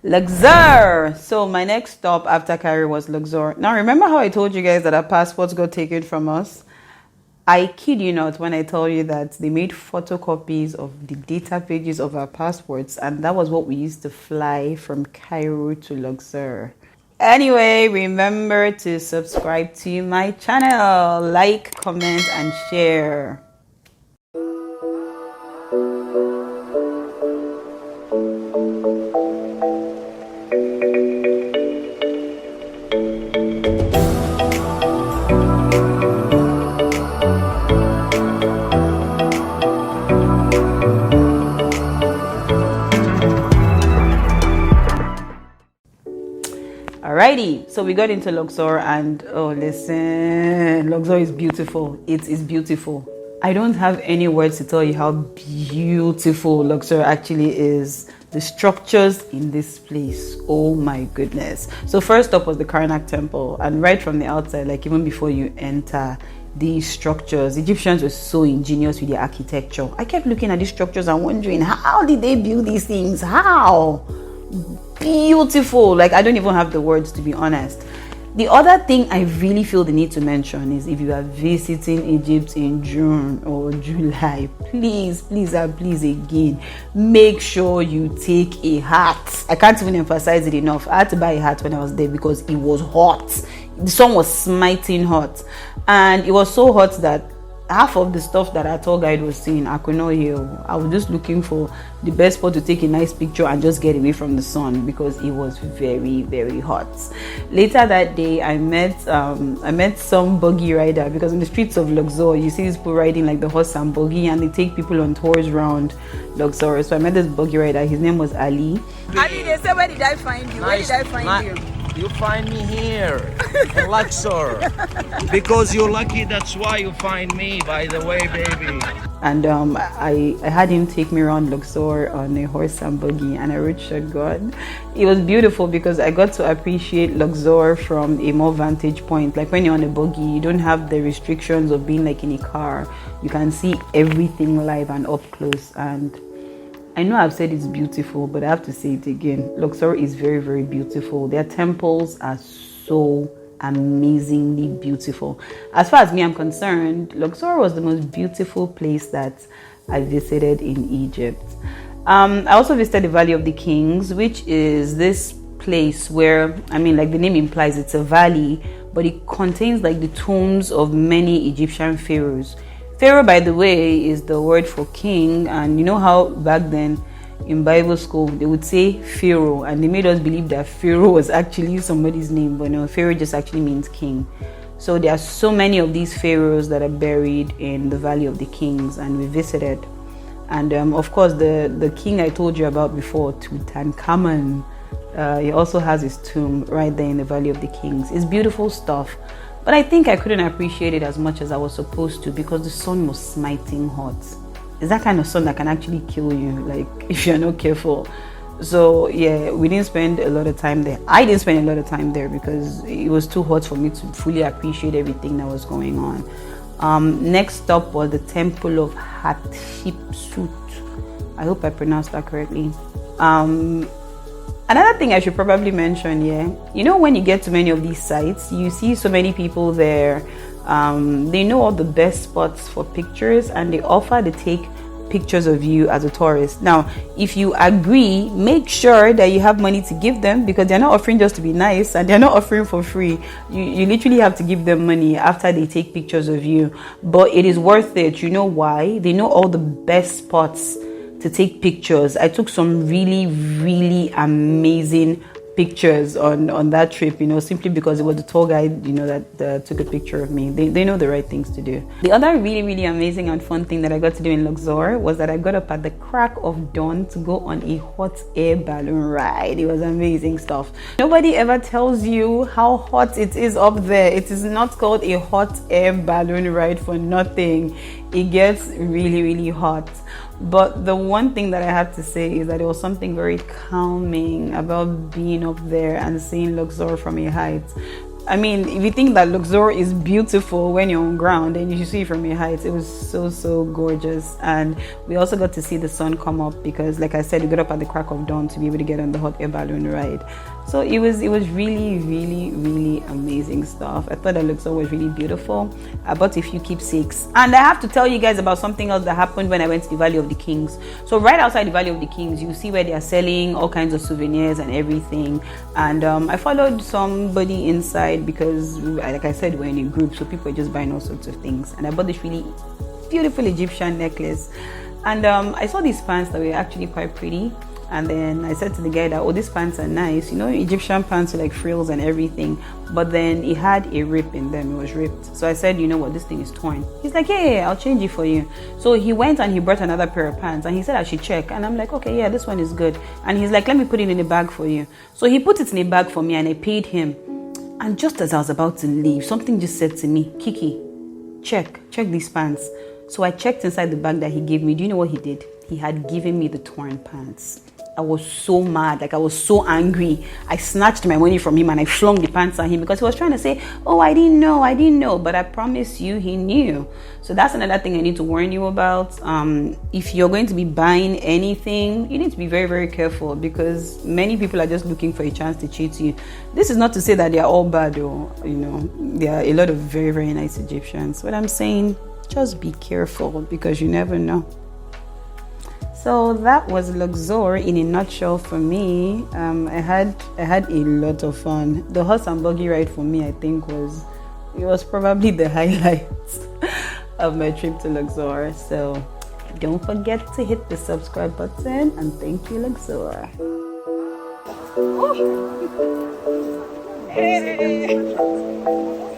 Luxor. So my next stop after Cairo was Luxor. Now remember how I told you guys that our passports got taken from us? I kid you not when I tell you that they made photocopies of the data pages of our passports, and that was what we used to fly from Cairo to Luxor. Anyway, remember to subscribe to my channel, like, comment, and share. Alrighty, so we got into Luxor, and oh, listen, Luxor is beautiful. It is beautiful. I don't have any words to tell you how beautiful Luxor actually is. The structures in this place, oh my goodness. So first up was the Karnak temple, and right from the outside, like even before you enter, these structures, Egyptians were so ingenious with their architecture. I kept looking at these structures and wondering, how did they build these things? How? Beautiful. Like, I don't even have the words, to be honest. The other thing I really feel the need to mention is, if you are visiting Egypt in June or July, please again, make sure you take a hat. I can't even emphasize it enough. I had to buy a hat when I was there because it was hot. The sun was smiting hot, and it was so hot that half of the stuff that our tour guide was saying I could not hear. I was just looking for the best spot to take a nice picture and just get away from the sun because it was very, very hot. Later that day, I met some buggy rider, because in the streets of Luxor you see these people riding like the horse and buggy, and they take people on tours around Luxor. So I met this buggy rider. His name was Ali. Ali, they say, where did I find you? Where did I find you? You find me here in Luxor because you're lucky. That's why you find me, by the way, baby. And I had him take me around Luxor on a horse and buggy, and I rode shotgun. It was beautiful because I got to appreciate Luxor from a more vantage point. Like when you're on a buggy, you don't have the restrictions of being like in a car. You can see everything live and up close. And I know I've said it's beautiful, but I have to say it again. Luxor is very, very beautiful. Their temples are so amazingly beautiful. As far as me I'm concerned, Luxor was the most beautiful place that I visited in Egypt. I also visited the Valley of the Kings, which is this place where, I mean, like the name implies, it's a valley, but it contains like the tombs of many Egyptian pharaohs. Pharaoh, by the way, is the word for king, and you know how back then in Bible school they would say Pharaoh, and they made us believe that Pharaoh was actually somebody's name, but no, Pharaoh just actually means king. So there are so many of these pharaohs that are buried in the Valley of the Kings, and we visited. And of course, the king I told you about before, Tutankhamun, he also has his tomb right there in the Valley of the Kings. It's beautiful stuff. But I think I couldn't appreciate it as much as I was supposed to because the sun was smiting hot. It's that kind of sun that can actually kill you, like if you're not careful. So yeah, we didn't spend a lot of time there. I didn't spend a lot of time there because it was too hot for me to fully appreciate everything that was going on. Next stop was the Temple of Hatshepsut. I hope I pronounced that correctly. Another thing I should probably mention, you know, when you get to many of these sites, you see so many people there. They know all the best spots for pictures, and they offer to take pictures of you as a tourist. Now, if you agree, make sure that you have money to give them, because they're not offering just to be nice, and they're not offering for free. You literally have to give them money after they take pictures of you. But it is worth it. You know why? They know all the best spots to take pictures. I took some really, really amazing pictures on that trip, you know, simply because it was the tour guide, you know, that took a picture of me. They know the right things to do. The other really, really amazing and fun thing that I got to do in Luxor was that I got up at the crack of dawn to go on a hot air balloon ride. It was amazing stuff. Nobody ever tells you how hot it is up there. It is not called a hot air balloon ride for nothing. It gets really, really hot. But the one thing that I have to say is that there was something very calming about being up there and seeing Luxor from a height. I mean, if you think that Luxor is beautiful when you're on ground and you see it from your heights, it was so gorgeous. And we also got to see the sun come up because, like I said, we got up at the crack of dawn to be able to get on the hot air balloon ride. So it was really amazing stuff. I thought that Luxor was really beautiful. I bought a few keepsakes, and I have to tell you guys about something else that happened when I went to the Valley of the Kings. So right outside the Valley of the Kings, you see where they are selling all kinds of souvenirs and everything. And I followed somebody inside because, like I said, we're in a group, so people are just buying all sorts of things. And I bought this really beautiful Egyptian necklace, and I saw these pants that were actually quite pretty. And then I said to the guy that, oh, these pants are nice, you know, Egyptian pants with like frills and everything, but then it had a rip in them. It was ripped. So I said, you know what, this thing is torn. He's like, yeah, I'll change it for you. So he went and he brought another pair of pants, and he said I should check. And I'm like, okay, yeah, this one is good. And he's like, let me put it in a bag for you. So he put it in a bag for me, and I paid him. And just as I was about to leave, something just said to me, Kiki, check these pants. So I checked inside the bag that he gave me. Do you know what he did? He had given me the torn pants. I was so mad, like I was so angry. I snatched my money from him and I flung the pants at him because he was trying to say, oh, I didn't know, but I promise you he knew. So that's another thing I need to warn you about. If you're going to be buying anything, you need to be very careful, because many people are just looking for a chance to cheat you. This is not to say that they are all bad, though. You know, there are a lot of very nice Egyptians. What I'm saying, just be careful, because you never know. So that was Luxor in a nutshell for me. I had a lot of fun. The horse and buggy ride for me, I think, was probably the highlight of my trip to Luxor. So don't forget to hit the subscribe button, and thank you, Luxor. Hey.